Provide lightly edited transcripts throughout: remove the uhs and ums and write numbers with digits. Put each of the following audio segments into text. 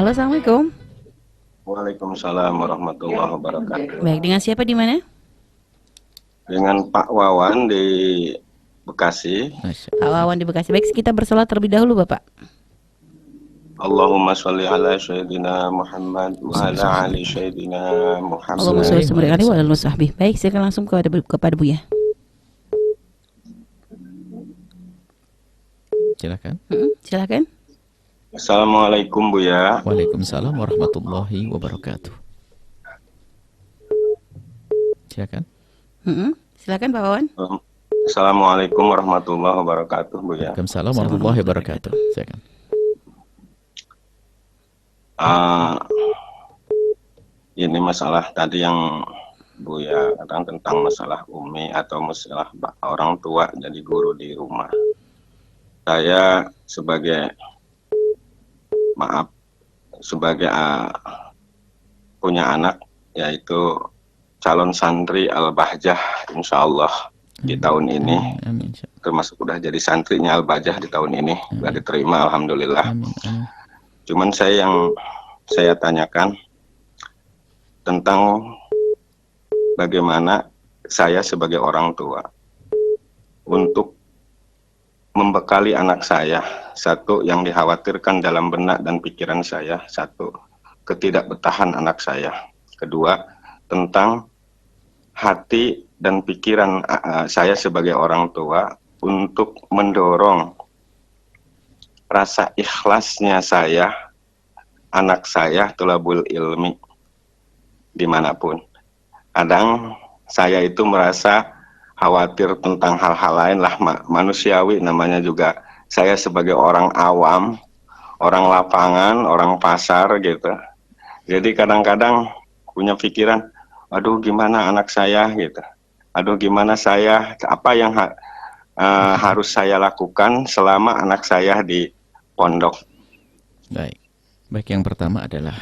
Halo, Assalamualaikum. Waalaikumsalam warahmatullahi wabarakatuh. Baik, dengan siapa di mana? Dengan Pak Wawan di Bekasi. Pak Wawan di Bekasi. Baik, kita bersolat terlebih dahulu, Bapak. Allahumma sholli ala Sayyidina Muhammad wa ala ali Sayyidina Allahumma Muhammad. sholli wa ala sahbihi. Baik, silakan langsung kepada Buya. Silakan. Silakan. Assalamualaikum Buya. Waalaikumsalam warahmatullahi wabarakatuh. Silakan. Silakan Pak Wawan. Assalamualaikum warahmatullahi wabarakatuh Buya. Waalaikumsalam warahmatullahi wabarakatuh. Silakan. Ini masalah tadi yang Buya katakan tentang masalah umi atau masalah orang tua jadi guru di rumah. Saya sebagai punya anak, yaitu calon santri Al-Bahjah insya Allah di tahun ini. Termasuk udah jadi santrinya Al-Bahjah di tahun ini, udah diterima alhamdulillah. Cuman yang saya tanyakan tentang bagaimana saya sebagai orang tua untuk membekali anak saya. Satu, yang dikhawatirkan dalam benak dan pikiran saya, satu, ketidakbetahan anak saya. Kedua, tentang hati dan pikiran saya sebagai orang tua untuk mendorong rasa ikhlasnya saya, anak saya, tulabul ilmi dimanapun. Kadang saya itu merasa khawatir tentang hal-hal lain lah, manusiawi namanya juga. Saya sebagai orang awam, orang lapangan, orang pasar gitu. Jadi kadang-kadang punya pikiran, aduh gimana anak saya gitu. Aduh gimana saya, apa yang harus saya lakukan selama anak saya di pondok. Baik, yang pertama adalah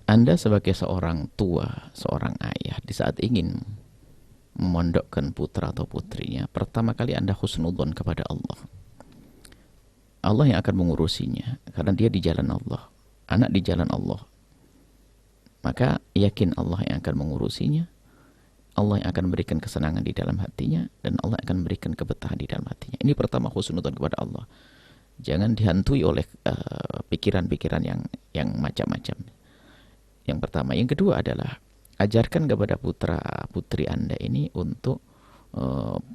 Anda sebagai seorang tua, seorang ayah, di saat ingin memondokkan putra atau putrinya, pertama kali Anda husnudzon kepada Allah. Allah yang akan mengurusinya, karena dia di jalan Allah, anak di jalan Allah. Maka yakin Allah yang akan mengurusinya, Allah yang akan memberikan kesenangan di dalam hatinya, dan Allah akan memberikan kebetahan di dalam hatinya. Ini pertama, husnudzon kepada Allah. Jangan dihantui oleh pikiran-pikiran yang macam-macam. Yang pertama. Yang kedua adalah ajarkan kepada putra putri Anda ini untuk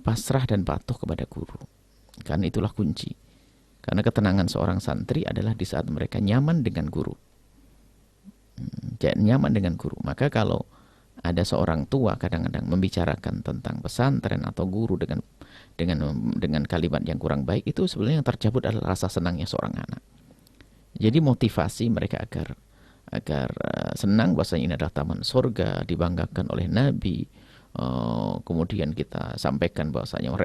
pasrah dan patuh kepada guru. Karena itulah kunci. Karena ketenangan seorang santri adalah di saat mereka nyaman dengan guru. Nyaman dengan guru. Maka kalau ada seorang tua kadang-kadang membicarakan tentang pesantren atau guru dengan kalimat yang kurang baik, itu sebenarnya yang tercabut adalah rasa senangnya seorang anak. Jadi motivasi mereka agar senang bahwasanya ini adalah taman surga, dibanggakan oleh Nabi. Kemudian kita sampaikan bahwasanya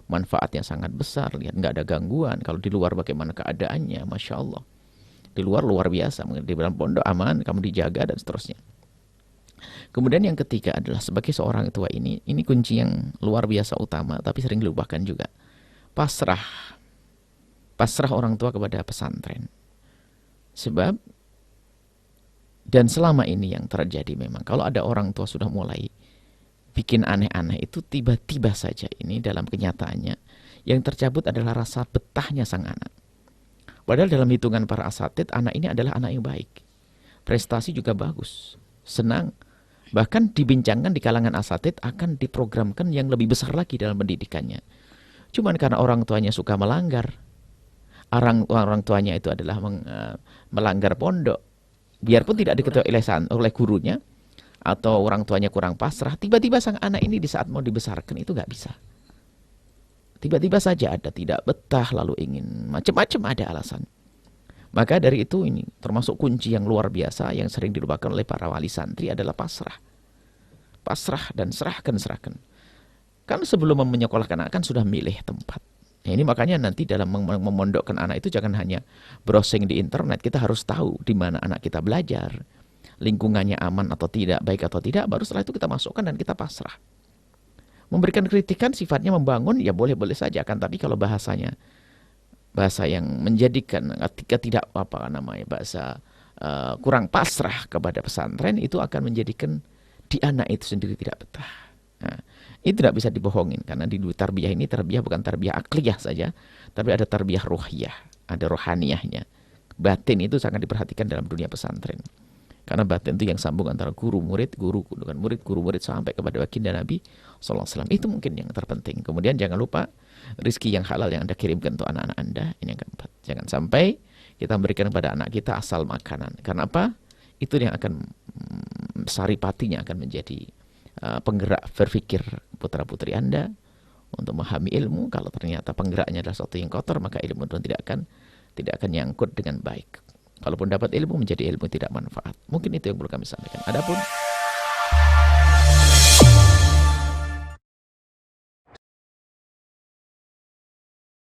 manfaatnya sangat besar, lihat nggak ada gangguan. Kalau di luar bagaimana keadaannya, Masya Allah, di luar biasa, di dalam pondok aman, kamu dijaga dan seterusnya. Kemudian yang ketiga adalah sebagai seorang tua ini kunci yang luar biasa utama, tapi sering dilupakan juga. Pasrah orang tua kepada pesantren. Sebab dan selama ini yang terjadi memang, kalau ada orang tua sudah mulai bikin aneh-aneh, itu tiba-tiba saja ini dalam kenyataannya yang tercabut adalah rasa betahnya sang anak. Padahal dalam hitungan para asatid, anak ini adalah anak yang baik. Prestasi juga bagus, senang. Bahkan dibincangkan di kalangan asatid akan diprogramkan yang lebih besar lagi dalam pendidikannya. Cuman karena orang tuanya suka melanggar, orang tuanya itu adalah melanggar pondok, biarpun tidak diketahui oleh gurunya, atau orang tuanya kurang pasrah, tiba-tiba sang anak ini di saat mau dibesarkan itu nggak bisa. Tiba-tiba saja ada tidak betah, lalu ingin macam-macam, ada alasan. Maka dari itu ini termasuk kunci yang luar biasa yang sering dilupakan oleh para wali santri adalah pasrah. Pasrah dan serahkan. Kan sebelum menyekolahkan anak kan sudah milih tempat. Nah, ini makanya nanti dalam memondokkan anak itu jangan hanya browsing di internet, kita harus tahu di mana anak kita belajar, lingkungannya aman atau tidak, baik atau tidak, baru setelah itu kita masukkan dan kita pasrah. Memberikan kritikan sifatnya membangun, ya boleh-boleh saja kan, tapi kalau bahasa yang menjadikan ketika tidak bahasa kurang pasrah kepada pesantren, itu akan menjadikan di anak itu sendiri tidak betah. Nah, itu tidak bisa dibohongin, karena di tarbiyah ini, tarbiyah bukan tarbiyah akliyah saja, tapi ada tarbiyah ruhiyah, ada rohaniyahnya. Batin itu sangat diperhatikan dalam dunia pesantren. Karena batin itu yang sambung antara guru murid, guru dengan murid, guru murid sampai kepada baginda Nabi sallallahu alaihi wasallam. Itu mungkin yang terpenting. Kemudian jangan lupa rizki yang halal yang Anda kirimkan untuk anak-anak Anda. Ini yang keempat. Jangan sampai kita memberikan kepada anak kita asal makanan. Karena apa? Itu yang akan saripatinya akan menjadi penggerak berpikir putra-putri Anda untuk memahami ilmu. Kalau ternyata penggeraknya adalah sesuatu yang kotor, maka ilmu itu tidak akan nyangkut dengan baik. Kalaupun dapat ilmu, menjadi ilmu tidak manfaat. Mungkin itu yang perlu kami sampaikan. Adapun